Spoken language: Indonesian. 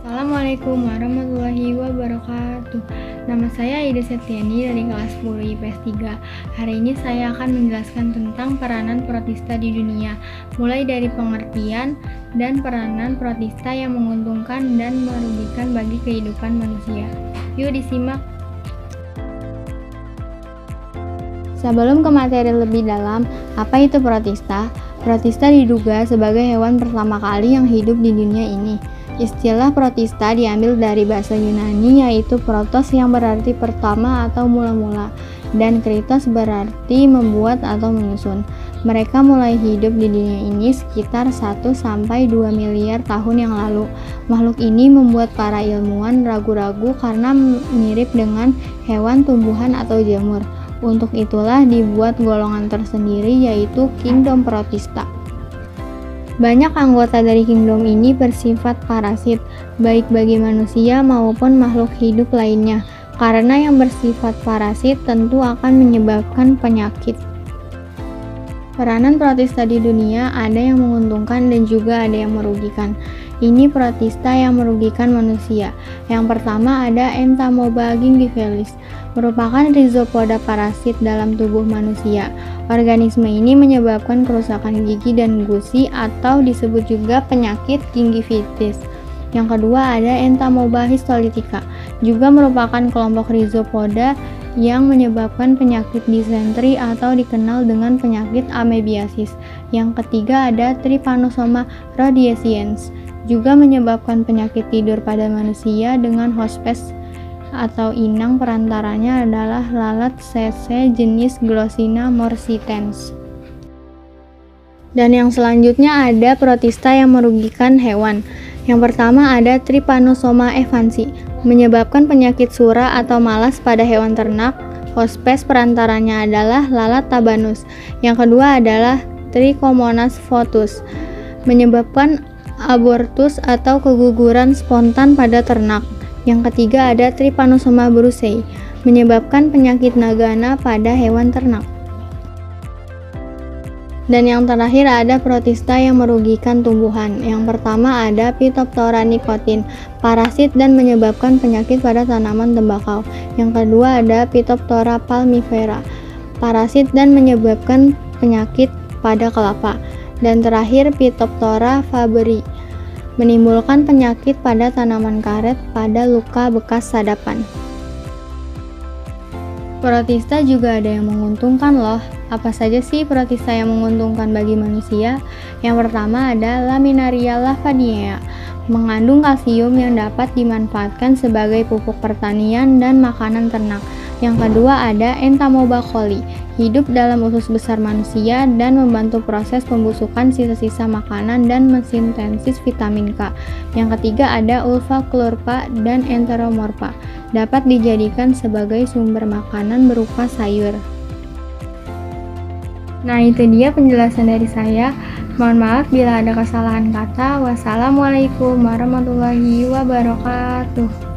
Assalamualaikum warahmatullahi wabarakatuh. Nama saya Aida Septiani dari kelas 10 IPS 3. Hari ini saya akan menjelaskan tentang peranan protista di dunia, mulai dari pengertian dan peranan protista yang menguntungkan dan merugikan bagi kehidupan manusia. Yuk disimak. Sebelum ke materi lebih dalam, apa itu protista? Protista diduga sebagai hewan pertama kali yang hidup di dunia ini. Istilah protista diambil dari bahasa Yunani yaitu protos yang berarti pertama atau mula-mula dan kritos berarti membuat atau menyusun. Mereka mulai hidup di dunia ini sekitar 1-2 miliar tahun yang lalu. Makhluk ini membuat para ilmuwan ragu-ragu karena mirip dengan hewan, tumbuhan, atau jamur. Untuk itulah dibuat golongan tersendiri yaitu kingdom protista. Banyak anggota dari kingdom ini bersifat parasit, baik bagi manusia maupun makhluk hidup lainnya. Karena yang bersifat parasit tentu akan menyebabkan penyakit. Peranan protista di dunia ada yang menguntungkan dan juga ada yang merugikan. Ini protista yang merugikan manusia. Yang pertama ada Entamoeba gingivalis, merupakan rhizopoda parasit dalam tubuh manusia. Organisme ini menyebabkan kerusakan gigi dan gusi atau disebut juga penyakit gingivitis. Yang kedua ada Entamoeba histolytica, juga merupakan kelompok rhizopoda yang menyebabkan penyakit disentri atau dikenal dengan penyakit amebiasis. Yang ketiga ada Trypanosoma rhodesiensis, juga menyebabkan penyakit tidur pada manusia dengan hospes atau inang, perantaranya adalah lalat tsetse jenis Glossina morsitens. Dan yang selanjutnya ada protista yang merugikan hewan. Yang pertama ada Trypanosoma evansi, menyebabkan penyakit sura atau malas pada hewan ternak. Hospes perantaranya adalah lalat tabanus. Yang kedua adalah Trichomonas foetus, menyebabkan abortus atau keguguran spontan pada ternak. Yang ketiga ada Trypanosoma brucei, menyebabkan penyakit nagana pada hewan ternak. Dan yang terakhir ada protista yang merugikan tumbuhan. Yang pertama ada Phytophthora nicotin, parasit dan menyebabkan penyakit pada tanaman tembakau. Yang kedua ada Phytophthora palmifera, parasit dan menyebabkan penyakit pada kelapa. Dan terakhir Phytophthora faberi, menimbulkan penyakit pada tanaman karet pada luka bekas sadapan. Protista juga ada yang menguntungkan loh. Apa saja sih protista yang menguntungkan bagi manusia? Yang pertama ada Laminaria lavadiea, mengandung kalsium yang dapat dimanfaatkan sebagai pupuk pertanian dan makanan ternak. Yang kedua ada Entamoeba coli, hidup dalam usus besar manusia dan membantu proses pembusukan sisa-sisa makanan dan mensintesis vitamin K. Yang ketiga ada Ulvachlorpa dan Enteromorpha, dapat dijadikan sebagai sumber makanan berupa sayur. Nah, itu dia penjelasan dari saya. Mohon maaf bila ada kesalahan kata. Wassalamualaikum warahmatullahi wabarakatuh.